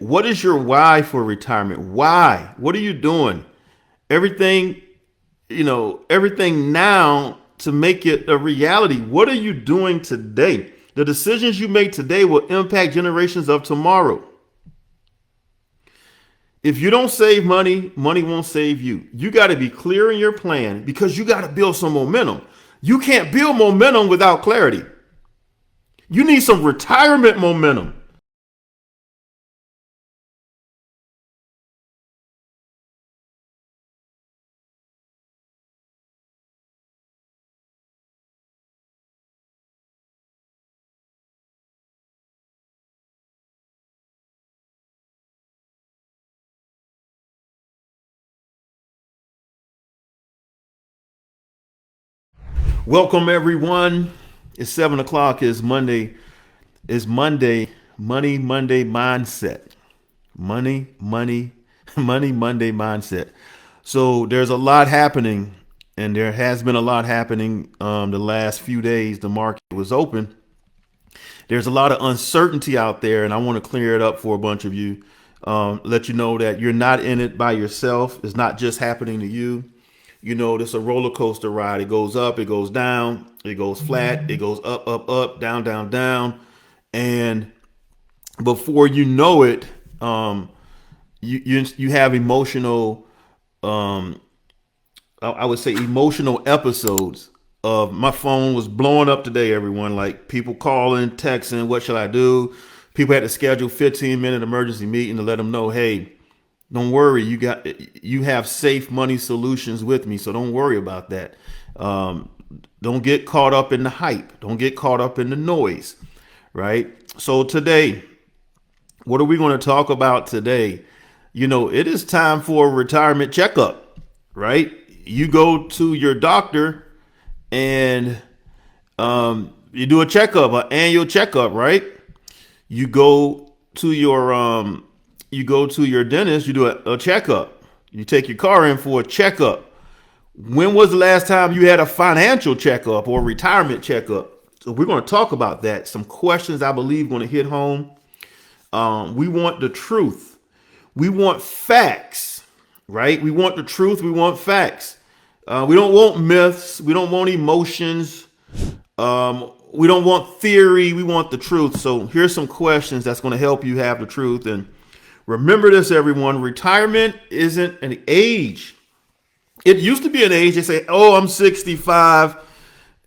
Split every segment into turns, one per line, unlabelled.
What is your why for retirement? Why? What are you doing? Everything, everything now to make it a reality. What are you doing today? The decisions you make today will impact generations of tomorrow. If you don't save money, money won't save you. You got to be clear in your plan because you got to build some momentum. You can't build momentum without clarity. You need some retirement momentum. Welcome everyone. It's 7 o'clock. It's Monday. It's Monday. Monday mindset. Money Monday mindset. So there's a lot happening, and there has been a lot happening. The last few days, the market was open. There's a lot of uncertainty out there, and I want to clear it up for a bunch of you. Let you know that you're not in it by yourself. It's not just happening to you. This is a roller coaster ride. It goes up, it goes down, it goes flat, it goes up, down, down, down. And before you know it, you have emotional, I would say emotional episodes of my phone was blowing up today, everyone. Like people calling, texting, what should I do? People had to schedule 15-minute emergency meeting to let them know, hey, don't worry, you have safe money solutions with me, so don't worry about that. Don't get caught up in the hype. Don't get caught up in the noise, right? So today, what are we going to talk about today? It is time for a retirement checkup, right? You go to your doctor and you do a checkup, an annual checkup, right? You go to your dentist, you do a checkup. You take your car in for a checkup. When was the last time you had a financial checkup or retirement checkup? So we're going to talk about that. Some questions I believe going to hit home. We want the truth. We want facts, right? We want the truth. We want facts. We don't want myths. We don't want emotions. We don't want theory. We want the truth. So here's some questions that's going to help you have the truth. And remember this, everyone. Retirement isn't an age. It used to be an age. They say, oh, I'm 65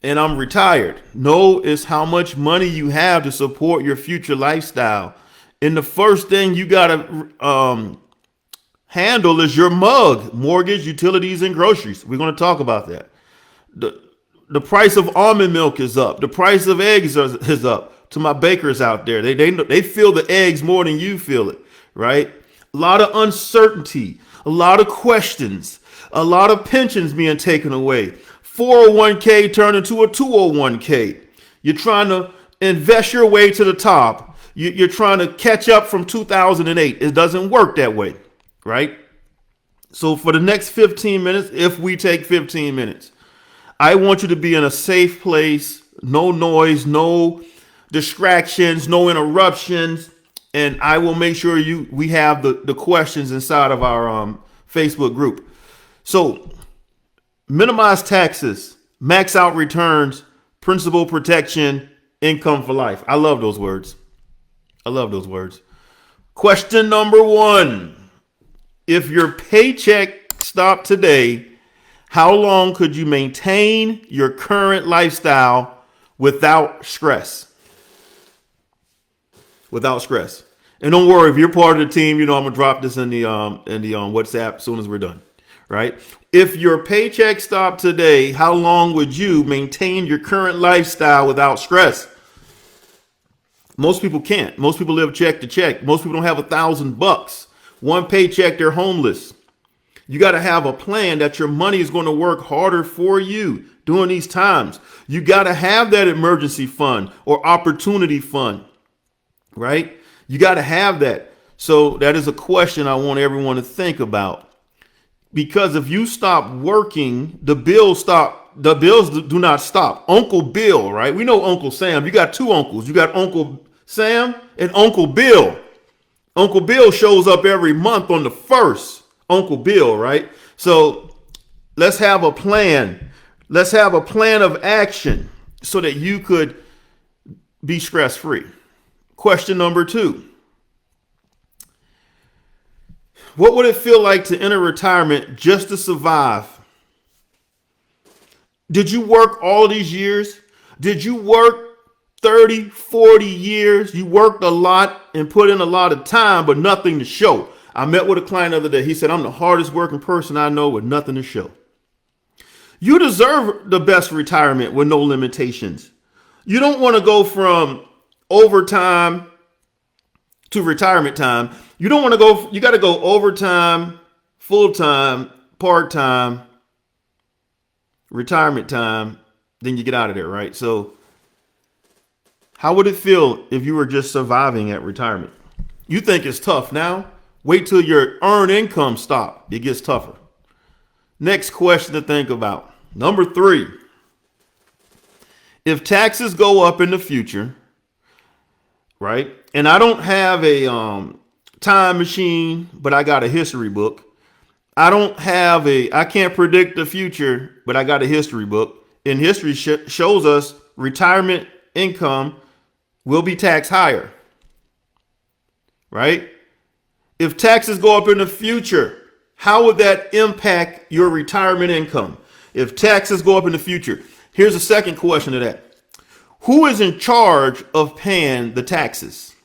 and I'm retired. No, it's how much money you have to support your future lifestyle. And the first thing you got to handle is your mortgage, utilities, and groceries. We're going to talk about that. The price of almond milk is up. The price of eggs is up. To my bakers out there, they feel the eggs more than you feel it, right? A lot of uncertainty, a lot of questions, a lot of pensions being taken away. 401k turned into a 201k. You're trying to invest your way to the top. You're trying to catch up from 2008. It doesn't work that way, right? So for the next 15 minutes, if we take 15 minutes, I want you to be in a safe place, no noise, no distractions, no interruptions, and I will make sure we have the questions inside of our Facebook group. So minimize taxes, max out returns, principal protection, income for life. I love those words. Question number 1. If your paycheck stopped today, how long could you maintain your current lifestyle without stress? Without stress. And don't worry, if you're part of the team, I'm gonna drop this in the WhatsApp as soon as we're done. Right? If your paycheck stopped today, how long would you maintain your current lifestyle without stress? Most people can't. Most people live check to check. Most people don't have $1,000. One paycheck, they're homeless. You got to have a plan that your money is going to work harder for you during these times. You got to have that emergency fund or opportunity fund, right? You got to have that. So that is a question I want everyone to think about. Because if you stop working, the bills do not stop. Uncle Bill, right? We know Uncle Sam. You got two uncles. You got Uncle Sam and Uncle Bill. Uncle Bill shows up every month on the first. Uncle Bill, right? So let's have a plan. Let's have a plan of action so that you could be stress free. Question number 2. What would it feel like to enter retirement just to survive? Did you work all these years? Did you work 30, 40 years? You worked a lot and put in a lot of time, but nothing to show. I met with a client the other day. He said, I'm the hardest working person I know with nothing to show. You deserve the best retirement with no limitations. You don't want to go from overtime to retirement time. You don't want to go, you got to go overtime, full time, part time, retirement time, then you get out of there, right? So how would it feel if you were just surviving at retirement? You think it's tough now? Wait till your earned income stop. It gets tougher. Next question to think about. Number 3. If taxes go up in the future, right? And I don't have a time machine, but I got a history book. I can't predict the future, but I got a history book. And history shows us retirement income will be taxed higher, right? If taxes go up in the future, how would that impact your retirement income? If taxes go up in the future, here's the second question to that. Who is in charge of paying the taxes?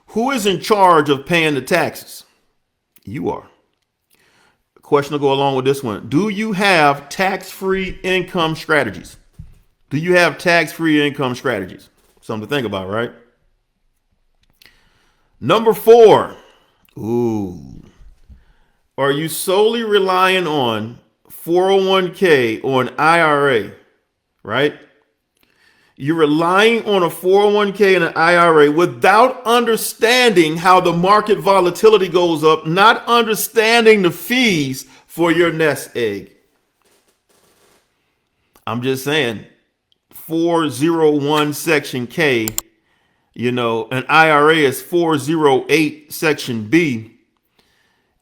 Who is in charge of paying the taxes? You are. A question to go along with this one. Do you have tax-free income strategies? Do you have tax-free income strategies? Something to think about, right? Number 4. Are you solely relying on 401k or an IRA, right? You're relying on a 401k and an IRA without understanding how the market volatility goes up, not understanding the fees for your nest egg. I'm just saying, 401 section K, an IRA is 408 section B.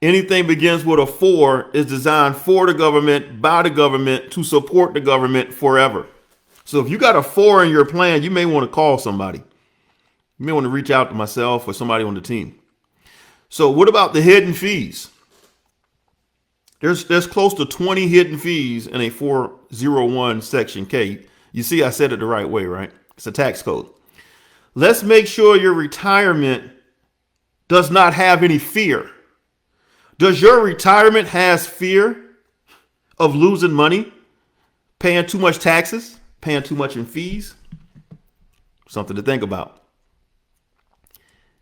Anything begins with a 4 is designed for the government, by the government, to support the government forever. So if you got a 4 in your plan, you may want to call somebody. You may want to reach out to myself or somebody on the team. So what about the hidden fees? There's close to 20 hidden fees in a 401 section K. You see, I said it the right way, right? It's a tax code. Let's make sure your retirement does not have any fear. Does your retirement has fear of losing money, paying too much taxes, paying too much in fees? Something to think about.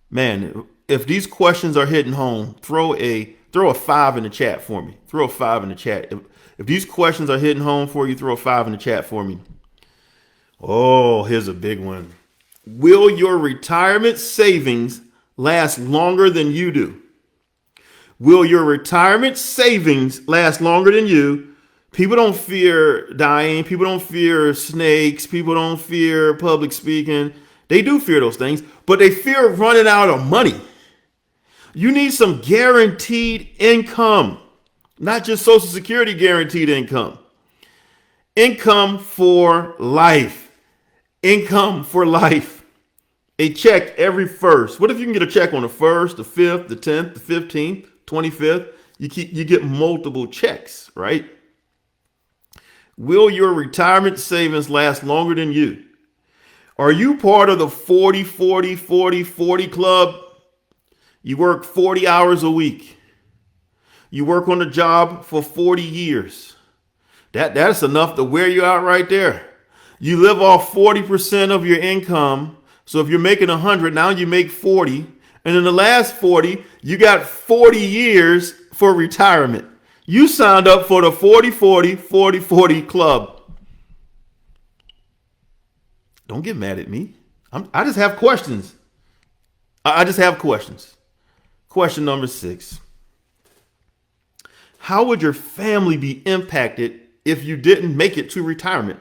Man, if these questions are hitting home, throw a 5 in the chat for me. Throw a 5 in the chat. If these questions are hitting home for you, throw a 5 in the chat for me. Oh, here's a big one. Will your retirement savings last longer than you do? Will your retirement savings last longer than you? People don't fear dying. People don't fear snakes. People don't fear public speaking. They do fear those things, but they fear running out of money. You need some guaranteed income, not just Social Security guaranteed income. Income for life. Income for life. A check every first. What if you can get a check on the 1st, the 5th, the 10th, the 15th, 25th? You get multiple checks, right? Will your retirement savings last longer than you? Are you part of the 40 club? You work 40 hours a week. You work on the job for 40 years. That's enough to wear you out right there. You live off 40% of your income. So if you're making 100, now you make 40. And in the last 40, you got 40 years for retirement. You signed up for the 40 club. Don't get mad at me. I just have questions. I just have questions. Question number 6. How would your family be impacted if you didn't make it to retirement?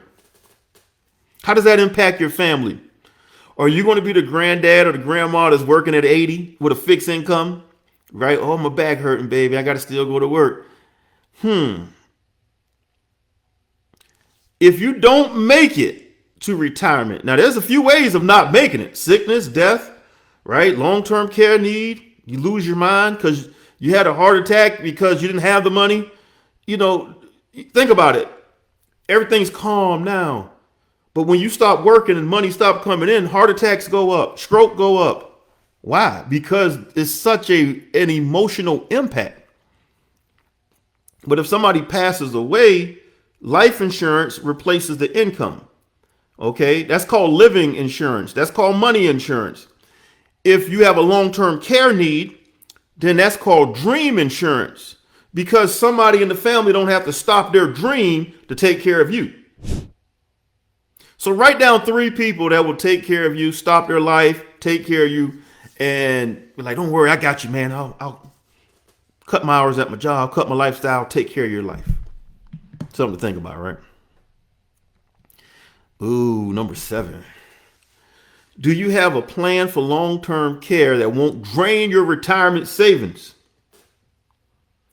How does that impact your family? Are you going to be the granddad or the grandma that's working at 80 with a fixed income? Right? Oh, my back hurting, baby. I got to still go to work. If you don't make it to retirement, now there's a few ways of not making it. Sickness, death, right? Long-term care need. You lose your mind because you had a heart attack because you didn't have the money. Think about it. Everything's calm now. But when you stop working and money stop coming in, heart attacks go up, stroke go up. Why? Because it's such an emotional impact. But if somebody passes away, life insurance replaces the income. Okay, that's called living insurance. That's called money insurance. If you have a long-term care need, then that's called dream insurance, because somebody in the family don't have to stop their dream to take care of you. So write down 3 people that will take care of you, stop their life, take care of you, and be like, don't worry, I got you, man. I'll cut my hours at my job, cut my lifestyle, take care of your life. Something to think about, right? Ooh, number 7. Do you have a plan for long-term care that won't drain your retirement savings?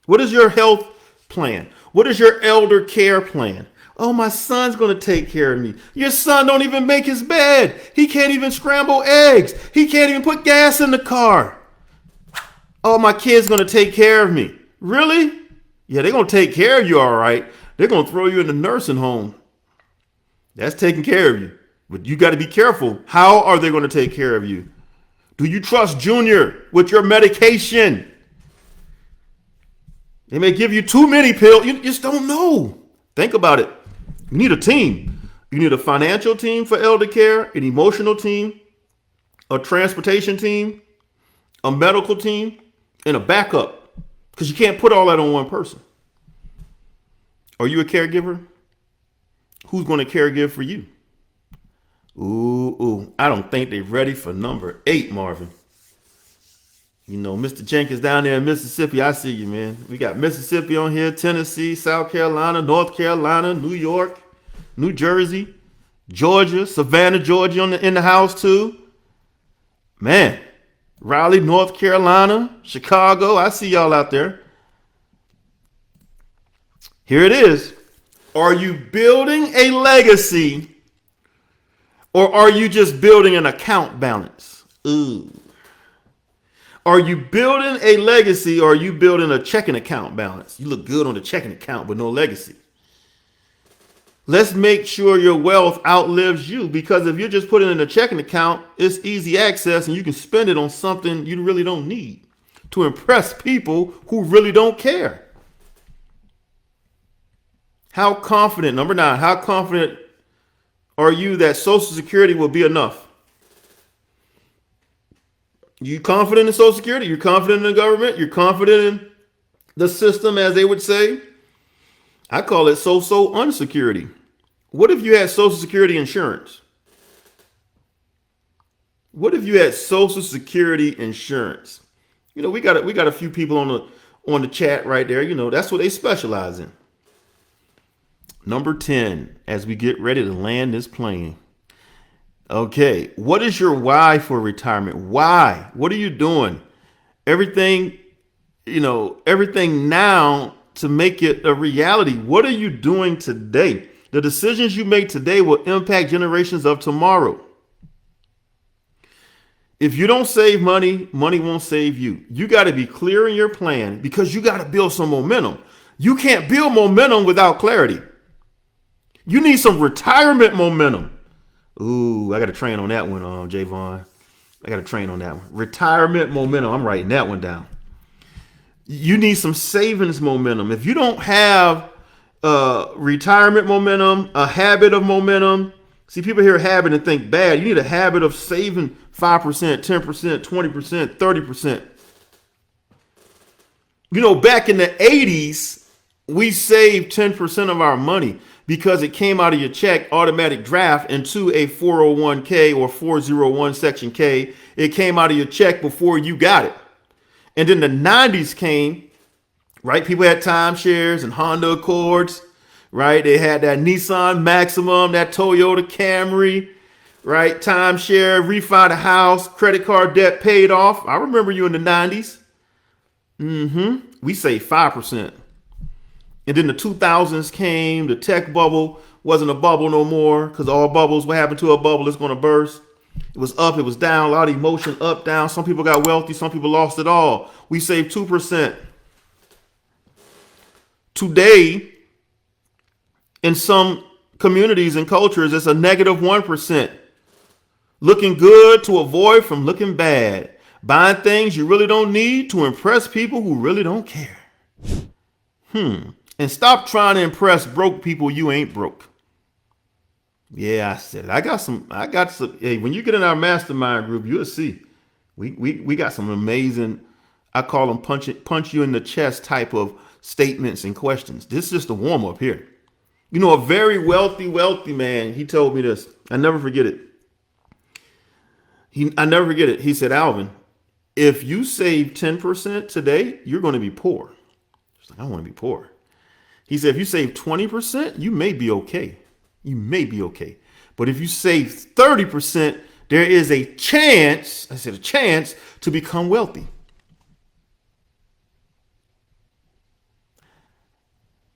What is your health plan? What is your elder care plan? Oh, my son's going to take care of me. Your son don't even make his bed. He can't even scramble eggs. He can't even put gas in the car. Oh, my kid's going to take care of me. Really? Yeah, they're going to take care of you all right. They're going to throw you in the nursing home. That's taking care of you. But you got to be careful. How are they going to take care of you? Do you trust Junior with your medication? They may give you too many pills. You just don't know. Think about it. You need a team. You need a financial team for elder care, an emotional team, a transportation team, a medical team, and a backup. Because you can't put all that on one person. Are you a caregiver? Who's going to caregive for you? Ooh, I don't think they're ready for number 8, Marvin. Mr. Jenkins down there in Mississippi, I see you, man. We got Mississippi on here, Tennessee, South Carolina, North Carolina, New York, New Jersey, Georgia, Savannah, Georgia in the house too. Man, Raleigh, North Carolina, Chicago, I see y'all out there. Here it is. Are you building a legacy, or are you just building an account balance? Ooh. Are you building a legacy, or are you building a checking account balance? You look good on the checking account, but no legacy. Let's make sure your wealth outlives you, because if you're just putting it in a checking account, it's easy access and you can spend it on something you really don't need to impress people who really don't care. How confident, number 9, how confident are you that Social Security will be enough? You confident in Social Security? You're confident in the government? You're confident in the system, as they would say? I call it so-so unsecurity. What if you had Social Security insurance? What if you had Social Security insurance? We got a few people on the chat right there. That's what they specialize in. Number 10, as we get ready to land this plane. Okay, what is your why for retirement? Why? What are you doing? Everything now to make it a reality. What are you doing today? The decisions you make today will impact generations of tomorrow. If you don't save money, money won't save you. You got to be clear in your plan, because you got to build some momentum. You can't build momentum without clarity. You need some retirement momentum. Ooh, I got to train on that one, Javon. I got to train on that one. Retirement momentum. I'm writing that one down. You need some savings momentum. If you don't have retirement momentum, a habit of momentum. See, people hear habit and think bad. You need a habit of saving 5%, 10%, 20%, 30%. Back in the 80s, we saved 10% of our money, because it came out of your check, automatic draft, into a 401k or 401 section K. It came out of your check before you got it. And then the 90s came, right? People had timeshares and Honda Accords, right? They had that Nissan Maximum, that Toyota Camry, right? Timeshare, refi the house, credit card debt paid off. I remember you in the 90s. We saved 5%. And then the 2000s came, the tech bubble wasn't a bubble no more because all bubbles, what happened to a bubble is going to burst. It was up, it was down, a lot of emotion, up, down. Some people got wealthy, some people lost it all. We saved 2%. Today, in some communities and cultures, it's a negative 1%. Looking good to avoid from looking bad. Buying things you really don't need to impress people who really don't care. And stop trying to impress broke people you ain't broke. Yeah, I said it. I got some. Hey, when you get in our mastermind group, you'll see. We got some amazing, I call them punch you in the chest type of statements and questions. This is just a warm up here. You know, a very wealthy man, he told me this. I never forget it. He said, Alvin, if you save 10% today, you're going to be poor. I was like, I want to be poor. He said, if you save 20%, you may be okay. You may be okay. But if you save 30%, there is a chance, I said a chance, to become wealthy.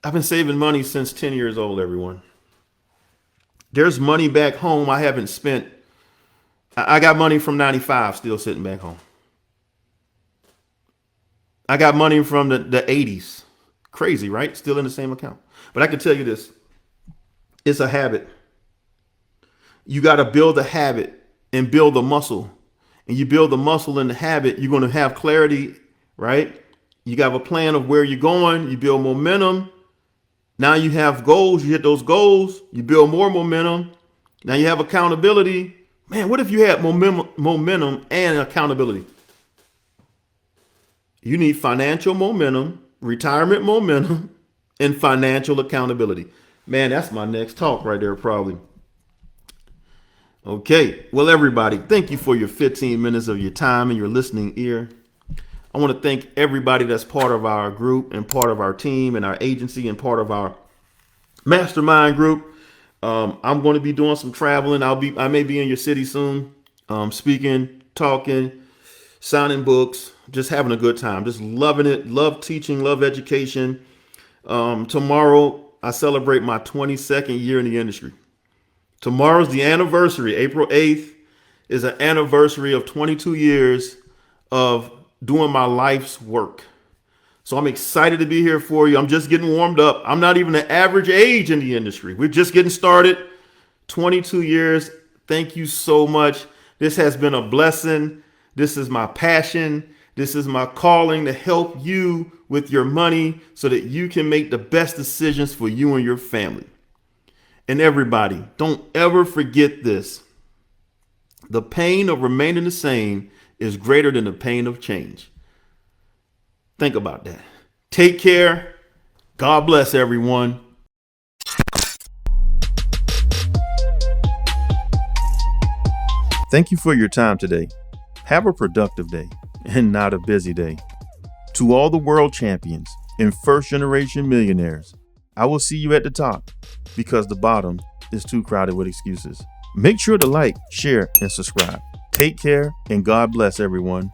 I've been saving money since 10 years old, everyone. There's money back home I haven't spent. I got money from 95 still sitting back home. I got money from the 80s. Crazy, right? Still in the same account. But I can tell you this. It's a habit. You got to build a habit and build a muscle. And you build the muscle and the habit, you're going to have clarity, right? You got a plan of where you're going. You build momentum. Now you have goals. You hit those goals. You build more momentum. Now you have accountability. Man, what if you had momentum and accountability? You need financial momentum, retirement momentum, and financial accountability. Man, that's my next talk right there, probably. Okay. Well, everybody, thank you for your 15 minutes of your time and your listening ear. I want to thank everybody that's part of our group and part of our team and our agency and part of our mastermind group. I'm going to be doing some traveling. I may be in your city soon, speaking, talking, signing books, just having a good time, just loving it. Love teaching, love education. Tomorrow, I celebrate my 22nd year in the industry. Tomorrow's the anniversary. April 8th is an anniversary of 22 years of doing my life's work. So I'm excited to be here for you. I'm just getting warmed up. I'm not even the average age in the industry. We're just getting started. 22 years. Thank you so much. This has been a blessing. This is my passion. This is my calling to help you with your money so that you can make the best decisions for you and your family. And everybody, don't ever forget this. The pain of remaining the same is greater than the pain of change. Think about that. Take care. God bless everyone. Thank you for your time today. Have a productive day and not a busy day. To all the world champions and first generation millionaires, I will see you at the top because the bottom is too crowded with excuses. Make sure to like, share, and subscribe. Take care and God bless everyone.